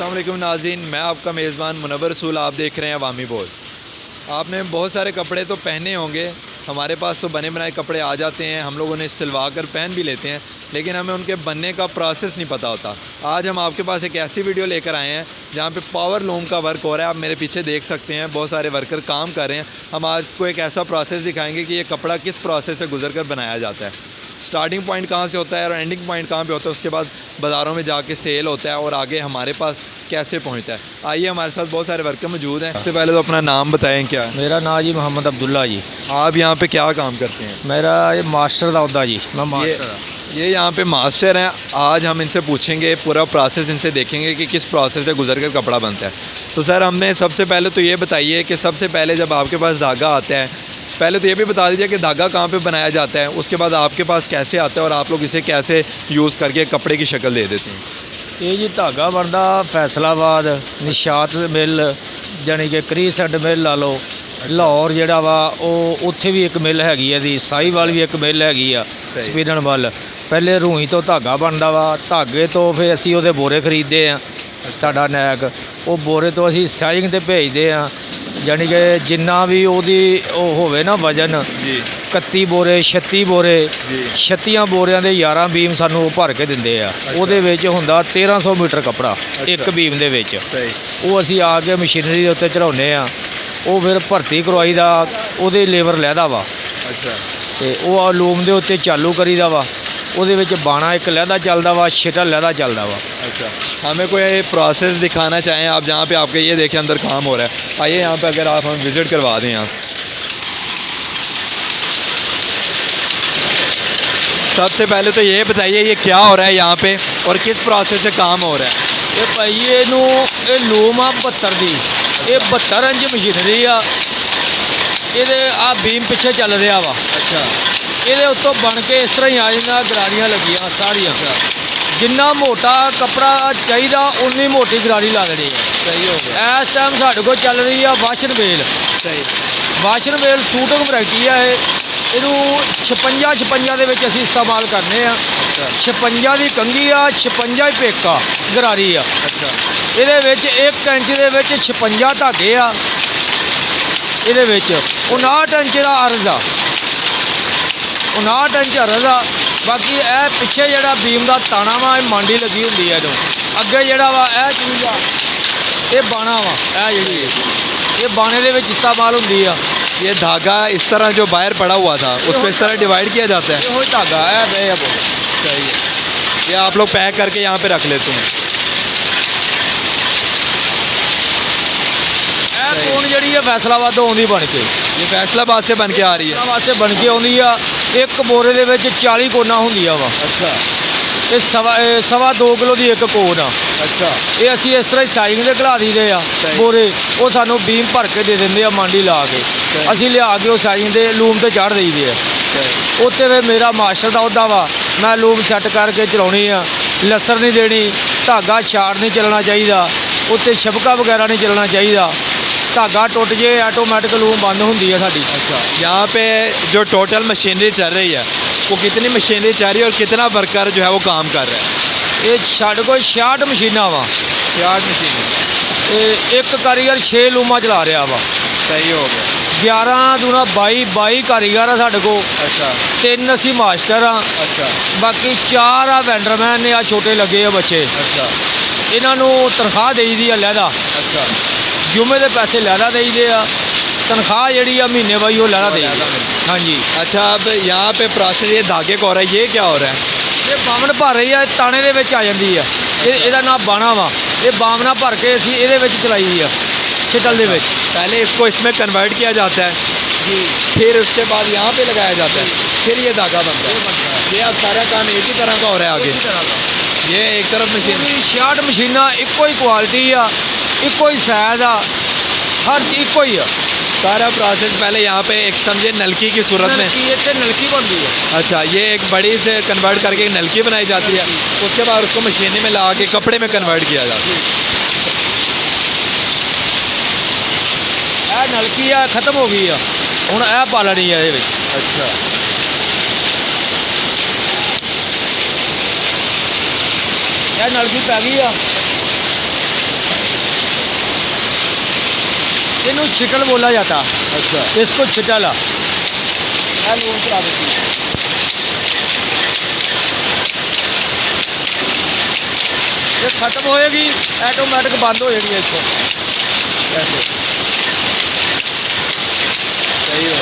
अस्सलाम वालेकुम नाज़रीन, मैं आपका मेज़बान मुनव्वर रसूल। आप देख रहे हैं अवामी बोल। आपने बहुत सारे कपड़े तो पहने होंगे, हमारे पास तो बने बनाए कपड़े आ जाते हैं, हम लोग उन्हें सिलवा कर पहन भी लेते हैं, लेकिन हमें उनके बनने का प्रोसेस नहीं पता होता। आज हम आपके पास एक ऐसी वीडियो लेकर आए हैं जहाँ पे पावर लूम का वर्क हो रहा है। आप मेरे पीछे देख सकते हैं, बहुत सारे वर्कर काम कर रहे हैं। हम आपको एक ऐसा प्रोसेस दिखाएंगे कि ये कपड़ा किस प्रोसेस से गुजर कर बनाया जाता है, स्टार्टिंग पॉइंट कहाँ से होता है और एंडिंग पॉइंट कहाँ पे होता है, उसके बाद बाज़ारों में जाके सेल होता है और आगे हमारे पास कैसे पहुँचता है। आइए, हमारे साथ बहुत सारे वर्कर मौजूद हैं। सबसे पहले तो अपना नाम बताएं। क्या है? मेरा नाम जी मोहम्मद अब्दुल्ला जी। आप यहाँ पे क्या काम करते हैं? मेरा ये मास्टर का उहदा जी, मैं मास्टर ये यहाँ पे मास्टर हैं। आज हम इनसे पूछेंगे, पूरा प्रोसेस इनसे देखेंगे कि किस प्रोसेस से गुजर कर कपड़ा बनता है। तो सर, हमें सबसे पहले तो ये बताइए कि सबसे पहले जब आपके पास धागा आता है, पहले तो ये भी बता दीजिए कि धागा कहाँ पे बनाया जाता है, उसके बाद आपके पास कैसे आता है और आप लोग इसे कैसे यूज़ करके कपड़े की शक्ल दे देते हैं। ये जी धागा बनता फैसलाबाद निशात मिल जानी कि क्रीसेंट मिल ला लो। लाहौर ਜਿਹੜਾ ਵਾ ਉਹ ਉੱਥੇ ਵੀ ਇੱਕ ਮਿਲ ਹੈਗੀ ਹੈ ਦੀ ਸਾਹੀਵਾਲ ਵੀ ਇੱਕ ਮਿਲ ਹੈਗੀ ਆ ਸਪਿਨਨ ਵੱਲ। ਪਹਿਲੇ ਰੂਈ ਤੋਂ ਧਾਗਾ ਬਣਦਾ ਵਾ, ਧਾਗੇ ਤੋਂ ਫਿਰ ਅਸੀਂ ਉਹਦੇ ਬੋਰੇ ਖਰੀਦਦੇ ਆ। ਸਾਡਾ ਨੈਕ ਉਹ ਬੋਰੇ ਤੋਂ ਅਸੀਂ ਸਾਈਜ਼ਿੰਗ ਤੇ ਭੇਜਦੇ ਆ, ਜਾਨੀ ਕਿ ਜਿੰਨਾ ਵੀ ਉਹਦੀ ਉਹ ਹੋਵੇ ਨਾ ਵਜਨ ਜੀ 31 ਬੋਰੇ 36 ਬੋਰੇ 36 ਬੋਰਿਆਂ ਦੇ 11 ਬੀਮ ਸਾਨੂੰ ਉਹ ਭਰ ਕੇ ਦਿੰਦੇ ਆ। ਉਹਦੇ ਵਿੱਚ ਹੁੰਦਾ 1300 ਮੀਟਰ ਕੱਪੜਾ ਇੱਕ ਬੀਮ ਦੇ ਵਿੱਚ। ਸਹੀ। ਉਹ ਅਸੀਂ ਆ ਕੇ ਮਸ਼ੀਨਰੀ ਦੇ ਉੱਤੇ ਚੜਾਉਂਦੇ ਆ, ਉਹ ਫਿਰ ਭਰਤੀ ਕਰਵਾਈ ਦਾ, ਉਹਦੇ ਲੇਬਰ ਲੈਦਾ ਵਾ अच्छा। ਤੇ ਉਹ ਲੂਮ ਦੇ ਉੱਤੇ ਚਾਲੂ ਕਰੀਦਾ ਵਾ। ਉਹਦੇ ਵਿੱਚ ਬਾਣਾ ਇੱਕ ਲਹਿਦਾ ਚੱਲਦਾ ਵਾ, ਛਿਟਾ ਲਹਿਦਾ ਚੱਲਦਾ ਵਾ। अच्छा, हमें कोई प्रोसेस दिखाना चाहें आप, जहाँ पे आपके ये देखें अंदर काम हो रहा है। आइए यहाँ पे अगर आप हम विज़िट करवा दें यहाँ। सबसे पहले तो ये बताइए ये क्या हो रहा है यहाँ पे और किस प्रोसेस से काम हो रहा है। ਇਹ ਭਾਈ ਇਹਨੂੰ ਇਹ ਲੂਮ ਆ 72 ਦੀ, ਇਹ 72 ਇੰਚ ਮਸ਼ੀਨਰੀ ਆ। ਇਹਦੇ ਆ ਬੀਮ ਪਿੱਛੇ ਚੱਲ ਰਿਹਾ ਵਾ। अच्छा। ਇਹਦੇ ਉੱਤੋਂ ਬਣ ਕੇ ਇਸ ਤਰ੍ਹਾਂ ਹੀ ਆ ਜਾਂਦਾ, ਗਰਾਰੀਆਂ ਲੱਗੀਆਂ ਸਾਰੀਆਂ। ਜਿੰਨਾ ਮੋਟਾ ਕੱਪੜਾ ਚਾਹੀਦਾ ਉਨੀ ਮੋਟੀ ਗਰਾਰੀ ਲਾ ਦੇਣੀ ਹੈ। सही हो गया। ਇਸ ਟਾਈਮ ਸਾਡੇ ਕੋਲ ਚੱਲ ਰਹੀ ਆ ਵਾਸ਼ਨ ਵੇਲ। सही। ਵਾਸ਼ਨ ਵੇਲ ਸੂਟਿੰਗ ਵੈਰਾਈਟੀ ਆ ਇਹ। ਇਹਨੂੰ 56 ਦੇ ਵਿੱਚ ਅਸੀਂ ਇਸਤੇਮਾਲ ਕਰਨੇ ਆ। अच्छा। 56 ਦੀ ਕੰਘੀ ਆ, 56 ਹੀ ਪੇਕਾ ਗਰਾਰੀ ਆ। अच्छा। ਇਹਦੇ ਵਿੱਚ 1 ਇੰਚ ਦੇ ਵਿੱਚ 56 ਧਾਗੇ ਆ। ਇਹਦੇ ਵਿੱਚ 59 ਇੰਚ ਦਾ ਅਰਜ਼ ਆ, 59 ਇੰਚ ਅਰਜ਼ ਆ। ਬਾਕੀ ਇਹ ਪਿੱਛੇ ਜਿਹੜਾ ਬੀਮ ਦਾ ਤਾਣਾ ਵਾ, ਇਹ ਮਾਂਡੀ ਲੱਗੀ ਹੁੰਦੀ ਹੈ ਇਹਨੂੰ। ਅੱਗੇ ਜਿਹੜਾ ਵਾ ਇਹ ਚੀਜ਼ ਆ, ਇਹ ਬਾਣਾ ਵਾ, ਇਹ ਜਿਹੜੀ ਇਹ ਬਾਣੇ ਦੇ ਵਿੱਚ ਇਸਤੇਮਾਲ ਹੁੰਦੀ ਆ। ये धागा इस तरह जो बाहर पड़ा हुआ था उसको इस तरह डिवाइड किया जाता है। ਇਹੋ ਹੀ ਧਾਗਾ ਇਹ ਬੋਲ। सही है। ये आप लोग पैक करके यहाँ पे रख लेते हैं। ਇਹ ਕੋਣ ਜਿਹੜੀ ਹੈ ਫੈਸਲਾਬਾਦ ਤੋਂ ਆਉਂਦੀ ਬਣ ਕੇ, ये फैसलाबाद से बन के आ रही है। ਵਾਸਤੇ ਬਣ ਕੇ ਆਉਂਦੀ ਆ। ਇੱਕ ਬੋਰੇ ਦੇ ਵਿੱਚ 40 ਕੋਨਾ ਹੁੰਦੀਆਂ ਵਾ। अच्छा। ਇਹ ਸਵਾ 2 ਕਿਲੋ ਦੀ ਇੱਕ ਕੋਨ ਆ। अच्छा। ਇਹ ਅਸੀਂ ਇਸ ਤਰ੍ਹਾਂ ਹੀ ਸਾਈਜ਼ ਦੇ ਘਲਾ ਦਈਦੇ ਆ ਸਹੀ। ਬੋਰੇ। ਉਹ ਸਾਨੂੰ ਬੀਮ ਭਰ ਕੇ ਦੇ ਦਿੰਦੇ ਆ ਮਾਂਡੀ ਲਾ ਕੇ। ਸਹੀ। ਅਸੀਂ ਲਿਆ ਕੇ ਉਹ ਸਾਈਜ਼ ਦੇ ਲੂਮ ਤੇ ਚੜ੍ਹ ਦਈਦੇ ਆ। सही। ਉੱਤੇ ਫਿਰ ਮੇਰਾ ਮਾਸਟਰ ਦਾ ਅਹੁਦਾ ਵਾ, ਮੈਂ ਲੂਮ ਸੈੱਟ ਕਰਕੇ ਚਲਾਉਣੀ ਆ। ਲੱਸਰ ਨਹੀਂ ਦੇਣੀ, ਧਾਗਾ ਛਾੜ ਨਹੀਂ ਚੱਲਣਾ ਚਾਹੀਦਾ, ਉੱਤੇ ਛਪਕਾ ਵਗੈਰਾ ਨਹੀਂ ਚੱਲਣਾ ਚਾਹੀਦਾ। ਧਾਗਾ ਟੁੱਟ ਜੇ ਆਟੋਮੈਟਿਕ ਲੂਮ ਬੰਦ ਹੁੰਦੀ ਹੈ ਸਾਡੀ। अच्छा, यहाँ पे जो टोटल मशीनरी चल रही है वो कितनी मशीनरी चल रही है और कितना वर्कर जो है वो काम कर रहा है? ਇਹ ਸਾਡੇ ਕੋਲ 66 ਮਸ਼ੀਨਾਂ ਵਾ 60 मशीनें। ਤੇ ਇੱਕ ਕਾਰੀਗਰ 6 ਲੂਮਾਂ ਚਲਾ ਰਿਹਾ ਵਾ। सही हो गया। 11 ਦੂਣਾ 22 ਕਾਰੀਗਰ ਆ ਸਾਡੇ ਕੋਲ। अच्छा। 3 ਅਸੀਂ ਮਾਸਟਰ ਆ, अच्छा। ਬਾਕੀ 4 ਆ ਵੈਂਡਰਮੈਨ ਨੇ, ਆ ਛੋਟੇ ਲੱਗੇ ਆ ਬੱਚੇ। अच्छा। ਇਹਨਾਂ ਨੂੰ ਤਨਖਾਹ ਦੇਈਦੀ ਆ ਲਹਿਦਾ, अच्छा। ਜੁਮੇ ਦੇ ਪੈਸੇ ਲਹਿਦਾ ਦੇਈਦੇ ਆ। ਤਨਖਾਹ ਜਿਹੜੀ ਆ ਮਹੀਨੇ ਬਾਈ ਉਹ ਲਹਿਦਾ ਦੇਈਦੀ ਆ। ਹਾਂਜੀ। अच्छा, अब यहाँ पे प्रोसेस ये धागे का हो रहा है, ये क्या हो रहा है? ਇਹ ਬਾਮਣ ਭਰ ਰਹੀ ਆ, ਇਹ ਤਾਣੇ ਦੇ ਵਿੱਚ ਆ ਜਾਂਦੀ ਆ। ਇਹਦਾ ਨਾਮ ਬਾਣਾ ਵਾ। ਇਹ ਬਾਮਣਾ ਭਰ ਕੇ ਅਸੀਂ ਇਹਦੇ ਵਿੱਚ ਚਲਾਈ ਆ, ਛਿਟਲ ਦੇ ਵਿੱਚ। पहले इसको इसमें कन्वर्ट किया जाता है ਜੀ। फिर उसके बाद यहाँ पे लगाया जाता है, फिर ये धागा बनता है। ये अब सारा काम एक ही तरह का हो रहा है आगे। ये एक तरफ मशीन। 66 ਮਸ਼ੀਨਾਂ ਇੱਕੋ ਹੀ ਕੁਆਲਿਟੀ ਆ, ਇੱਕੋ ਹੀ ਸਾਈਜ਼ ਆ, ਹਰ ਚੀਜ਼ ਇੱਕੋ ਹੀ ਆ। सारा प्रोसेस पहले यहाँ पे एक समझे नलकी की सूरत में। ਨਲਕੀ ਇੱਥੇ ਨਲਕੀ ਬਣਦੀ ਆ। अच्छा, ये एक बड़ी से कन्वर्ट करके एक नलकी बनाई जाती है, उसके बाद उसको मशीनी में लगा के कपड़े में कन्वर्ट किया जाता है। ਇਹ ਨਲਕੀ ਆ ਖਤਮ ਹੋ ਗਈ ਆ, ਹੁਣ ਇਹ ਪਾਲਣੀ ਆ ਇਹਦੇ ਵਿੱਚ। अच्छा। ਇਹ ਨਲਕੀ ਪੈ ਗਈ ਆ। इन्हों छिटल बोला जाता। अच्छा इसको छिटल आ लोन करा देती। ये खत्म होएगी ऑटोमेटिक बंद हो जाएगी इसको ऐसे। सही हो।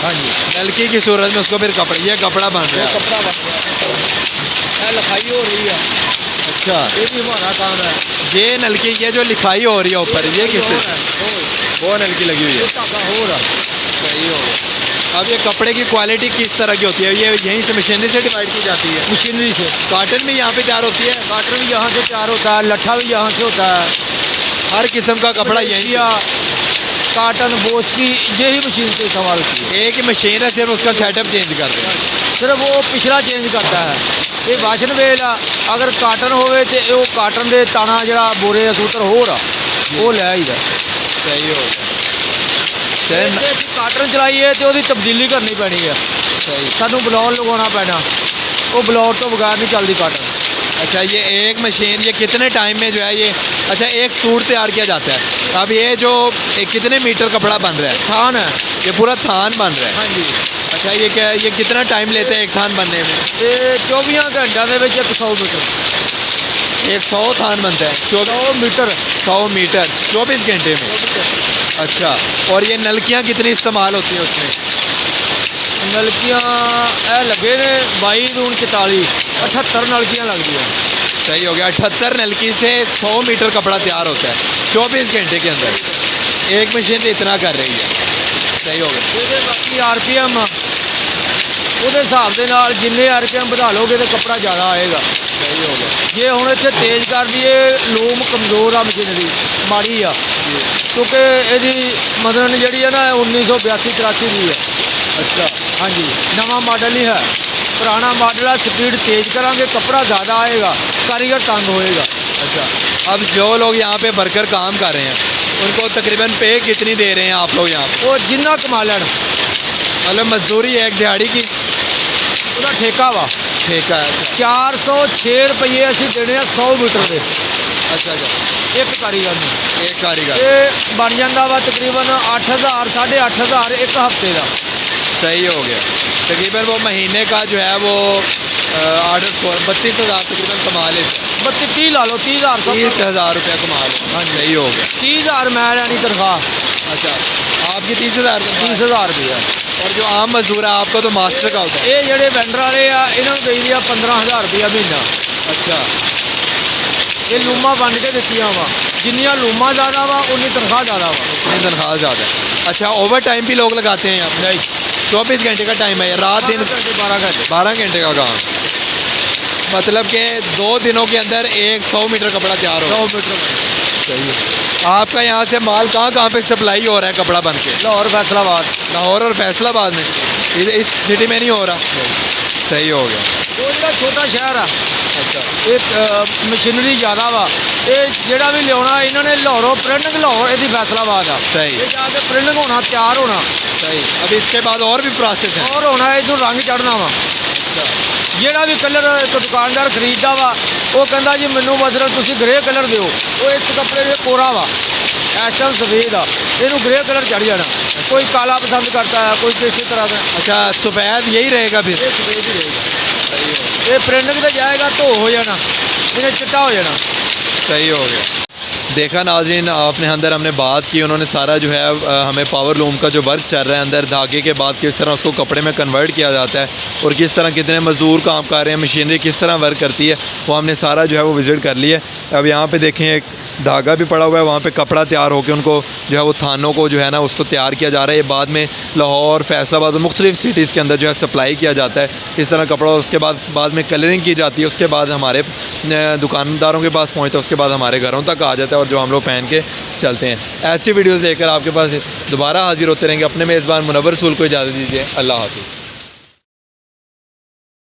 हाँ जी नलकी की सूरत में उसको फिर कपड़ा, ये कपड़ा बन रहा ये है। कपड़ा बन गया। ये लिखाई हो रही है, अच्छा ये भी हमारा काम है। ये नलकी, ये जो लिखाई हो रही है ऊपर, ये किससे? वो नलकी लगी हुई है। हो रहा। सही हो गया। अब ये कपड़े की क्वालिटी किस तरह की होती है? ये यहीं से मशीनरी से डिवाइड की जाती है? मशीनरी से। कॉटन भी यहाँ पे तैयार होती है? काटन भी यहाँ से तैयार होता है, लट्ठा भी यहाँ से होता है। हर किस्म का कपड़ा यहीं मलेशिया, काटन, बोच की यही मशीन से इस्तेमाल होती है। एक ही मशीन है, सिर्फ उसका सेटअप चेंज कर दें। सिर्फ वो पिछला चेंज करता है। ये वाशन वेल आ, अगर काटन होवे ते वो काटन दे ताना जरा बोरे या सूत्र हो रहा वो ले आईदा। सही हो गया। जे ਅਸੀਂ काटन चलाइए तो ਉਹਦੀ तब्दीली करनी पैनी है। सही। सानू ब्लॉर लगवाना पैना, वो ब्लॉर तो बगैर नहीं चलती काटन। अच्छा ये एक मशीन, ये कितने टाइम में जो है ये, अच्छा एक सूट तैयार किया जाता है। अब ये जो कितने मीटर कपड़ा बन रहा है? थान है। ये पूरा थान बन रहा है? हाँ जी। अच्छा ये क्या, ये कितना टाइम लेते हैं एक थान बनने में? ये 24 घंटा ਦੇ ਵਿੱਚ 100 मीटर। 100 थान बनता है? 100 मीटर 100 मीटर 24 घंटे में? अच्छा, और ये नलकियाँ कितनी इस्तेमाल होती हैं उसमें? नलकियाँ ए लगे ने 22 दून 44 78 नलकियाँ लगती हैं। सही हो गया। 78 नलकी से 100 मीटर कपड़ा तैयार होता है 24 घंटे के अंदर। एक मशीन तो इतना कर रही है। सही हो गया। ਇਹਦੇ ਬਾਕੀ RPM ਉਹਦੇ ਹਿਸਾਬ ਦੇ ਨਾਲ ਜਿੰਨੇ RPM ਵਧਾ ਲੋਗੇ ਤਾਂ ਕੱਪੜਾ ਜ਼ਿਆਦਾ ਆਏਗਾ। सही हो गया। ਜੇ ਹੁਣ ਇੱਥੇ ਤੇਜ਼ ਕਰ ਦਈਏ ਲੂਮ ਕਮਜ਼ੋਰ ਆ ਮਸ਼ੀਨਰੀ ਮਾੜੀ ਆ ਕਿਉਂਕਿ ਇਹਦੀ ਮਦਨ ਜਿਹੜੀ ਹੈ ਨਾ 1982-83 ਦੀ ਹੈ। अच्छा ਹਾਂਜੀ ਨਵਾਂ ਮਾਡਲ ਨਹੀਂ ਹੈ, ਪੁਰਾਣਾ ਮਾਡਲ ਆ। ਸਪੀਡ ਤੇਜ਼ ਕਰਾਂਗੇ ਕੱਪੜਾ ਜ਼ਿਆਦਾ ਆਏਗਾ, ਕਾਰੀगर तंग होएगा। अच्छा, अब जो लोग यहाँ पे वर्कर काम कर रहे हैं उनको तकरीबन पे कितनी दे रहे हैं आप लोग यहाँ पे? ਉਹ ਜਿੰਨਾ कमा ਲੈਣ मतलब मजदूरी है एक दिहाड़ी की? ਉਹਦਾ ਠੇਕਾ ਵਾ। ठेका है? अच्छा 406 ਰੁਪਏ ਅਸੀਂ ਦੇਣੇ ਆ 100 ਮੀਟਰ ਦੇ अच्छा अच्छा। ਇੱਕ ਕਾਰੀਗਰ ਨੂੰ। एक कारीगर। ਇਹ ਬਣ ਜਾਂਦਾ ਵਾ ਤਕਰੀਬਨ 8000 8.5 ਇੱਕ ਹਫ਼ਤੇ ਦਾ। सही हो गया। तकरीबन वो महीने का जो है वो 32,000 तकरीबन कमा लेते हैं। 30 ਲਾ ਲਓ 30,000 ਸਭ 30,000 रुपया कमा लेते हैं। हाँ सही हो गया। 30,000 ਮੈਂ ਲੈਣੀ ਤਨਖਾਹ। अच्छा, आपकी 30,000 तनख्वाह है? 30,000 रुपया। और जो आम मजदूर है आपका तो मास्टर का होता है? ਇਹ ਜਿਹੜੇ ਵੈਂਡਰ ਵਾਲੇ ਆ ਇਹਨਾਂ ਨੂੰ ਦੇਈਦੀ ਆ 15,000 ਰੁਪਇਆ ਮਹੀਨਾ। अच्छा ਇਹ ਲੂਮਾਂ ਵੰਡ ਕੇ ਦਿੱਤੀਆਂ ਵਾ, ਜਿੰਨੀਆਂ ਲੂਮਾਂ ਜ਼ਿਆਦਾ ਵਾ ਉਨੀ ਤਨਖਾਹ ਜ਼ਿਆਦਾ ਵਾ। इतनी तनख्वाह ज़्यादा है। अच्छा, ओवर टाइम भी लोग लगाते हैं यहाँ पे? ਨਹੀਂ 24 घंटे का टाइम है, रात दिन 12 घंटे 12 घंटे का काम। मतलब कि 2 दिनों के अंदर 100 मीटर कपड़ा तैयार हो। 100 मीटर। सही है। आपका यहाँ से माल कहाँ कहाँ पे सप्लाई हो रहा है कपड़ा बन के? लाहौर फैसलाबाद। लाहौर और फैसलाबाद में? इस सिटी में नहीं हो रहा? सही हो गया। ਉਹ ਜਿਹੜਾ ਛੋਟਾ ਸ਼ਹਿਰ ਆ अच्छा ਇਹ ਮਸ਼ੀਨਰੀ ਜ਼ਿਆਦਾ ਵਾ। ਇਹ ਜਿਹੜਾ ਵੀ ਲਿਆਉਣਾ ਇਹਨਾਂ ਨੇ ਲਾਹੌਰੋਂ ਪ੍ਰਿੰਟਿੰਗ ਲਾਹੌਰ ਇਹਦੀ ਫੈਸਲਾਬਾਦ ਆ। सही ਇਹ ਜਾ ਕੇ ਪ੍ਰਿੰਟਿੰਗ ਹੋਣਾ ਤਿਆਰ ਹੋਣਾ सही। अब इसके बाद और भी प्रोसेस है? ਔਰ ਹੋਣਾ ਇਹਨੂੰ ਰੰਗ ਚੜ੍ਹਨਾ ਵਾ। अच्छा ਜਿਹੜਾ ਵੀ ਕਲਰ ਇੱਕ ਦੁਕਾਨਦਾਰ ਖਰੀਦਦਾ ਵਾ ਉਹ ਕਹਿੰਦਾ ਜੀ ਮੈਨੂੰ ਮਤਲਬ ਤੁਸੀਂ ਗ੍ਰੇ ਕਲਰ ਦਿਓ। ਉਹ ਇਸ ਕੱਪੜੇ ਦੇ ਕੋਰਾ ਵਾ, ਇਸ ਟਾਈਮ ਸਫੇਦ ਆ, ਇਹਨੂੰ ਗ੍ਰੇ ਕਲਰ ਚੜ੍ਹ ਜਾਣਾ। ਕੋਈ ਕਾਲਾ ਪਸੰਦ ਕਰता है, कोई किसी तरह का। अच्छा, सफ़ेद यही रहेगा फिर? ਇਹ ਸਫੇਦ ਹੀ ਰਹੇਗਾ। सही हो ਇਹ ਪ੍ਰਿੰਟਿੰਗ ਤੇ ਜਾਏਗਾ ਧੋ ਹੋ ਜਾਣਾ, ਇਹਨੇ ਚਿੱਟਾ ਹੋ ਜਾਣਾ। सही हो गया। देखा नाज़रीन, आपने अंदर हमने बात की, उन्होंने सारा जो है हमें पावर लूम का जो वर्क चल रहा है अंदर धागे के बाद किस तरह उसको कपड़े में कन्वर्ट किया जाता है और किस तरह कितने मज़दूर काम कर रहे हैं, मशीनरी किस तरह वर्क करती है, वो हमने सारा जो है वो विज़िट कर लिया। अब यहाँ पे देखें एक धागा भी पड़ा हुआ है, वहाँ पे कपड़ा तैयार होकर उनको जो है वो थानों को जो है ना उसको तैयार किया जा रहा है। ये बाद में लाहौर, फैसलाबाद और मुख्तलिफ़ सिटीज़ के अंदर जो है सप्लाई किया जाता है इस तरह कपड़ा। और उसके बाद में कलरिंग की जाती है, उसके बाद हमारे दुकानदारों के पास पहुँचता है, उसके बाद हमारे घरों तक आ जाता है और जो हम लोग पहन के चलते हैं। ऐसी वीडियोज़ लेकर आपके पास दोबारा हाजिर होते रहेंगे। अपने मेज़बान मुनव्वर रसूल को इजाज़त दीजिए। अल्लाह हाफ़िज़।